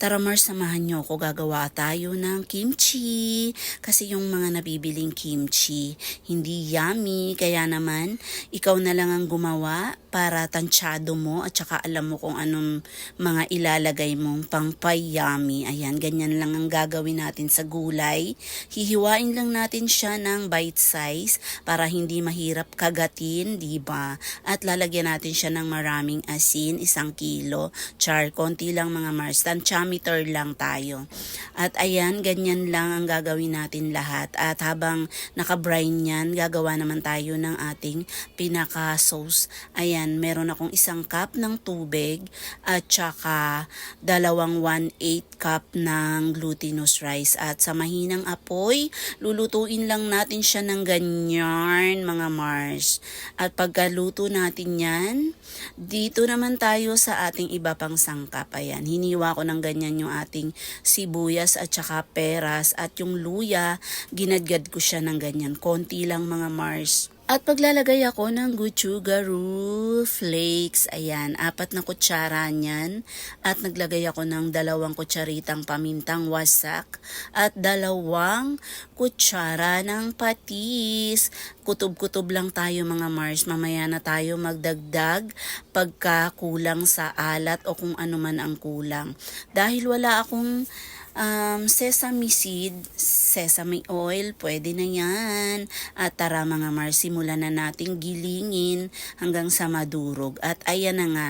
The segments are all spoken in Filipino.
Tara Mars, samahan niyo ako. Gagawa tayo ng kimchi. Kasi yung mga nabibiling kimchi, hindi yummy. Kaya naman, ikaw na lang ang gumawa para tansyado mo at saka alam mo kung anong mga ilalagay mong pang-yummy. Ayan, ganyan lang ang gagawin natin sa gulay. Hihiwain lang natin siya ng bite size para hindi mahirap kagatin, diba? At lalagyan natin siya ng maraming asin, 1 kilo. Char, konti lang mga Mars. Tantiameter lang tayo. At ayan, ganyan lang ang gagawin natin lahat. At habang naka-brine yan, gagawa naman tayo ng ating pinaka-sauce. Ayan, meron akong 1 cup ng tubig at saka 1/8 cup ng glutinous rice. At sa mahinang apoy, lulutuin lang natin siya ng ganyan mga Mars. At pagkaluto natin yan, dito naman tayo sa ating iba pang sangkap. Ayan, hiniwa ko ng ganyan yung ating sibuyas at saka peras at yung luya, ginadgad ko siya ng ganyan. Konti lang mga Mars. At paglalagay ako ng gochugaru flakes, ayan, 4 na kutsara niyan. At naglagay ako ng 2 kutsaritang pamintang wasak at 2 kutsara ng patis. Kutob-kutob lang tayo mga Mars, mamaya na tayo magdagdag pagka kulang sa alat o kung ano man ang kulang. Dahil wala akong sesame seed, sesame oil, pwede na yan. At tara mga Mars, simulan na nating gilingin hanggang sa madurog. At ayan na nga,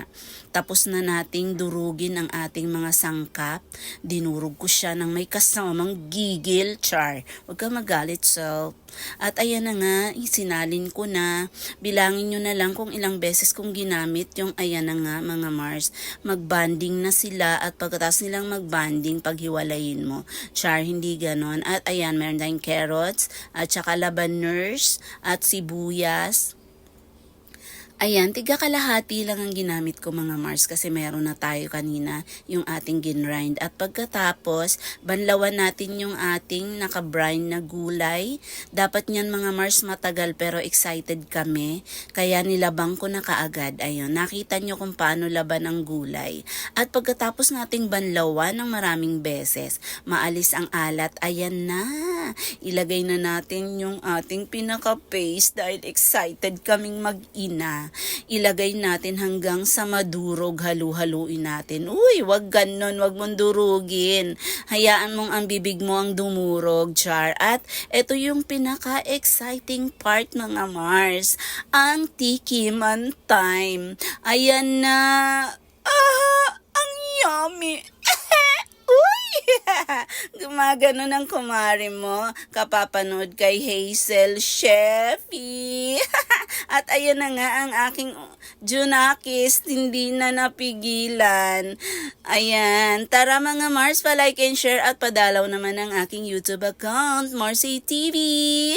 tapos na nating durugin ang ating mga sangkap. Dinurog ko siya ng may kasamang gigil, char. Huwag ka magalit, self. At ayan na nga, isinalin ko na. Bilangin nyo na lang kung ilang beses kong ginamit yung ayan na nga mga Mars. Magbanding na sila at pagkatapos nilang magbanding, paghiwalayin mo. Char, hindi ganon. At ayan, meron tayong carrots at saka labaners at sibuyas. Ayan, tiga kalahati lang ang ginamit ko mga Mars kasi meron na tayo kanina yung ating ginrind. At pagkatapos, banlawan natin yung ating naka-brine na gulay. Dapat niyan mga Mars matagal pero excited kami. Kaya nilabang ko na kaagad. Ayun, nakita nyo kung paano laban ang gulay. At pagkatapos nating banlawan ng maraming beses, maalis ang alat. Ayan na, ilagay na natin yung ating pinaka-paste dahil excited kaming mag-ina. Ilagay natin hanggang sa madurog, halu-haluin natin. Uy, wag ganon, wag mong durugin. Hayaan mong ang bibig mo ang dumurog, char. At ito yung pinaka-exciting part mga Mars, ang tikiman time. Ayan na. Ang yummy. Uy! Gumagano ng kumari mo, kapapanood kay Hazel Sheffy. At ayan na nga ang aking Junakis, hindi na napigilan. Ayan, tara mga Mars, pa-like and share at padalaw naman ang aking YouTube account, Marcy TV.